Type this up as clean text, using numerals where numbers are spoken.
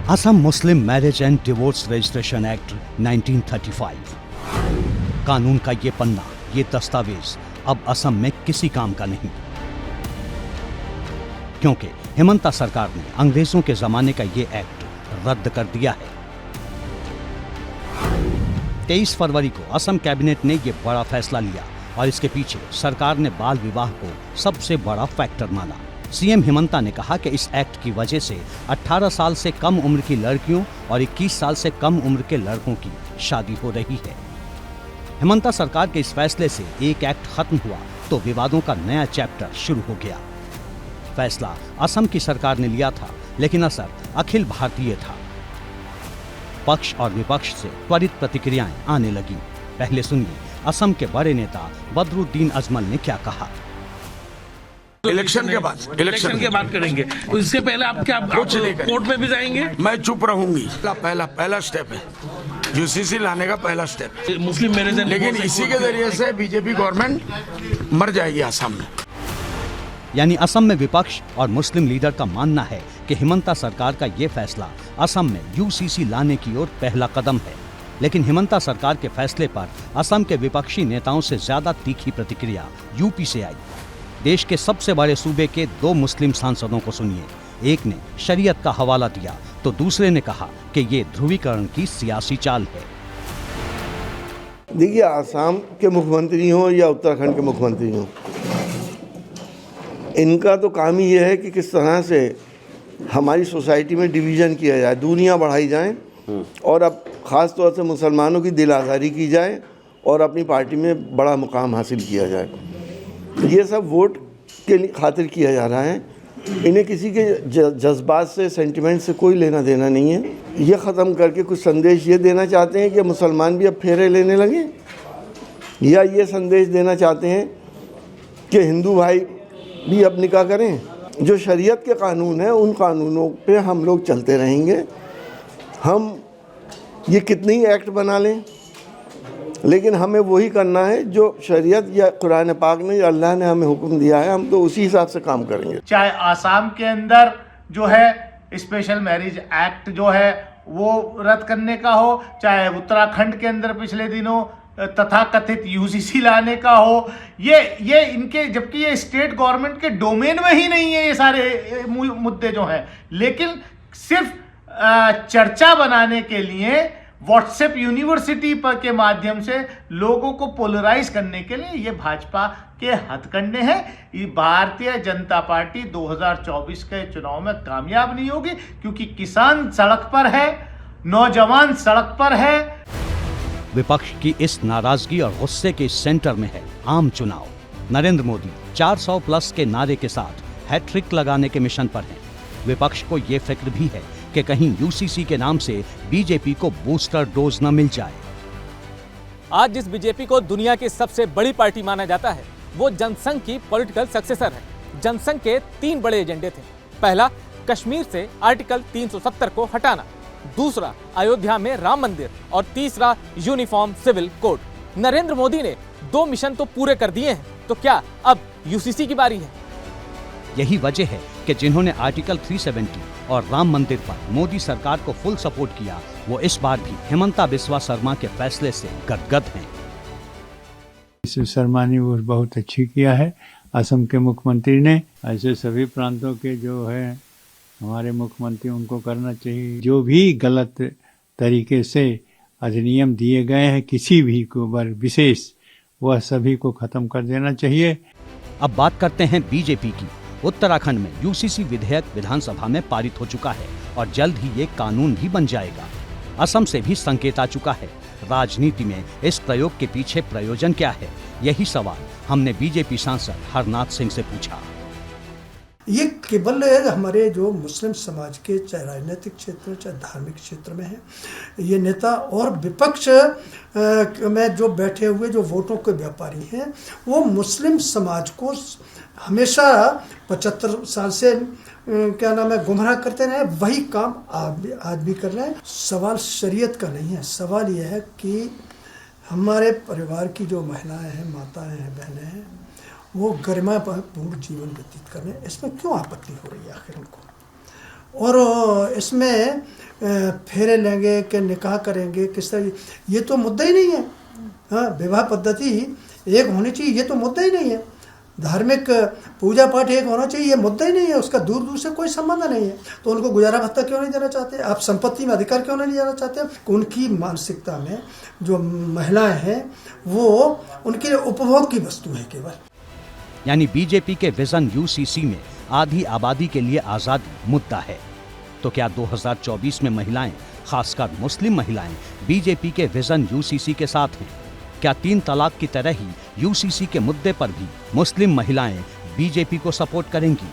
Assam Muslim marriage and divorce registration act 1935। कानून का ये पन्ना, ये दस्तावेज अब असम में किसी काम का नहीं, क्योंकि हिमंता सरकार ने अंग्रेजों के जमाने का ये एक्ट रद्द कर दिया है। 23 फरवरी को असम कैबिनेट ने यह बड़ा फैसला लिया और इसके पीछे सरकार ने बाल विवाह को सबसे बड़ा फैक्टर माना। सीएम हिमंता ने कहा कि इस एक्ट की वजह से 18 साल से कम उम्र की लड़कियों और 21 साल से कम उम्र के लड़कों की शादी हो रही है। हिमंता सरकार के इस फैसले से एक एक्ट खत्म हुआ तो विवादों का नया चैप्टर शुरू हो गया। फैसला असम की सरकार ने लिया था, लेकिन असर अखिल भारतीय था। पक्ष और विपक्ष से त्वरित प्रतिक्रियाएं आने लगी। पहले सुनिए असम के बड़े नेता बदरुद्दीन अजमल ने क्या कहा। इलेक्शन के बाद करेंगे। उससे पहले आप क्या कोर्ट में भी जाएंगे? मैं चुप रहूंगी। पहला स्टेप है यूसीसी लाने का, पहला स्टेप मुस्लिम मैरिज, लेकिन इसी के जरिए से बीजेपी गवर्नमेंट मर जाएगी असम में। यानी असम में विपक्ष और मुस्लिम लीडर का मानना है कि हिमंता सरकार का ये फैसला असम में यूसीसी लाने की ओर पहला कदम है। लेकिन हिमंता सरकार के फैसले पर असम के विपक्षी नेताओं से ज्यादा तीखी प्रतिक्रिया यूपी से आई। देश के सबसे बड़े सूबे के 2 मुस्लिम सांसदों को सुनिए। एक ने शरीयत का हवाला दिया तो दूसरे ने कहा कि ये ध्रुवीकरण की सियासी चाल है। देखिए, आसाम के मुख्यमंत्री हों या उत्तराखंड के मुख्यमंत्री हों, इनका तो काम ही ये है कि किस तरह से हमारी सोसाइटी में डिवीज़न किया जाए, दूरियां बढ़ाई जाएं और अब ख़ास तौर से मुसलमानों की दिल आज़ारी की जाए और अपनी पार्टी में बड़ा मुकाम हासिल किया जाए। ये सब वोट के लिए खातिर किया जा रहा है। इन्हें किसी के जज्बात से, सेंटिमेंट से कोई लेना देना नहीं है। ये ख़त्म करके कुछ संदेश ये देना चाहते हैं कि मुसलमान भी अब फेरे लेने लगे, या ये संदेश देना चाहते हैं कि हिंदू भाई भी अब निकाह करें। जो शरीयत के कानून हैं उन कानूनों पे हम लोग चलते रहेंगे। हम ये कितनी एक्ट बना लें, लेकिन हमें वही करना है जो शरीयत या कुरान पाक ने, अल्लाह ने हमें हुक्म दिया है, हम तो उसी हिसाब से काम करेंगे। चाहे आसाम के अंदर जो है स्पेशल मैरिज एक्ट जो है वो रद्द करने का हो, चाहे उत्तराखंड के अंदर पिछले दिनों तथाकथित यूसीसी लाने का हो, ये इनके, जबकि ये स्टेट गवर्नमेंट के डोमेन में ही नहीं है ये सारे मुद्दे जो हैं, लेकिन सिर्फ चर्चा बनाने के लिए व्हाट्सएप यूनिवर्सिटी पर के माध्यम से लोगों को पोलराइज करने के लिए ये भाजपा के हथकंडे हैं। ये भारतीय जनता पार्टी 2024 के चुनाव में कामयाब नहीं होगी, क्योंकि किसान सड़क पर है, नौजवान सड़क पर है। विपक्ष की इस नाराजगी और गुस्से के सेंटर में है आम चुनाव। नरेंद्र मोदी 400 प्लस के नारे के साथ हैट्रिक लगाने के मिशन पर हैं। विपक्ष को ये फिक्र भी है कि कहीं यूसीसी के नाम से बीजेपी को बूस्टर डोज न मिल जाए। आज जिस बीजेपी को दुनिया की सबसे बड़ी पार्टी माना जाता है वो जनसंघ की पॉलिटिकल सक्सेसर है। जनसंघ के 3 बड़े एजेंडे थे। पहला, कश्मीर से आर्टिकल 370 को हटाना, दूसरा, अयोध्या में राम मंदिर, और तीसरा, uniform civil code. Narendra Modi ने 2 मिशन तो पूरे कर दिए हैं, तो क्या अब यूसीसी की बारी है? यही वजह है कि जिन्होंने आर्टिकल 370 और राम मंदिर पर मोदी सरकार को फुल सपोर्ट किया, वो इस बार भी हिमंता बिस्वा शर्मा के फैसले से गदगद हैं। शर्मा ने वो बहुत अच्छी किया है असम के मुख्यमंत्री ने। ऐसे सभी प्रांतों के जो है हमारे मुख्यमंत्री, उनको करना चाहिए। जो भी गलत तरीके से अधिनियम दिए गए हैं किसी भी को विशेष, वह सभी को खत्म कर देना चाहिए। अब बात करते हैं बीजेपी की। उत्तराखंड में यूसीसी विधेयक विधानसभा में पारित हो चुका है और जल्द ही ये कानून भी बन जाएगा। असम से भी संकेत आ चुका है। राजनीति में इस प्रयोग के पीछे प्रयोजन क्या है, यही सवाल हमने बीजेपी सांसद हरनाथ सिंह से पूछा। ये केवल हमारे जो मुस्लिम समाज के, चाहे राजनीतिक क्षेत्र में चाहे धार्मिक क्षेत्र में है, ये नेता और विपक्ष में जो बैठे हुए जो वोटों के व्यापारी हैं, वो मुस्लिम समाज को हमेशा 75 साल से क्या नाम है गुमराह करते रहे। वही काम आज भी कर रहे हैं। सवाल शरीयत का नहीं है, सवाल यह है कि हमारे परिवार की जो महिलाएं हैं, माताएं हैं, बहनें हैं, वो गरिमापूर्ण जीवन व्यतीत करने, इसमें क्यों आपत्ति हो रही है आखिर उनको? और इसमें फेरे लेंगे कि निकाह करेंगे, किस तरह, ये तो मुद्दा ही नहीं है। हाँ, विवाह पद्धति एक होनी चाहिए, ये तो मुद्दा ही नहीं है। धार्मिक पूजा पाठ एक होना चाहिए, ये मुद्दा ही नहीं है, उसका दूर दूर से कोई संबंध नहीं है। तो उनको गुजारा भत्ता क्यों नहीं देना चाहते? आप संपत्ति में अधिकार क्यों नहीं देना चाहते? उनकी मानसिकता में जो महिलाएं हैं वो उनके लिए उपभोग की वस्तु है केवल। यानी बीजेपी के विजन यूसीसी में आधी आबादी के लिए आजादी मुद्दा है। तो क्या 2024 में महिलाएं, खासकर मुस्लिम महिलाएं, बीजेपी के विजन यूसीसी के साथ हैं? क्या 3 तलाक की तरह ही यूसीसी के मुद्दे पर भी मुस्लिम महिलाएं बीजेपी को सपोर्ट करेंगी?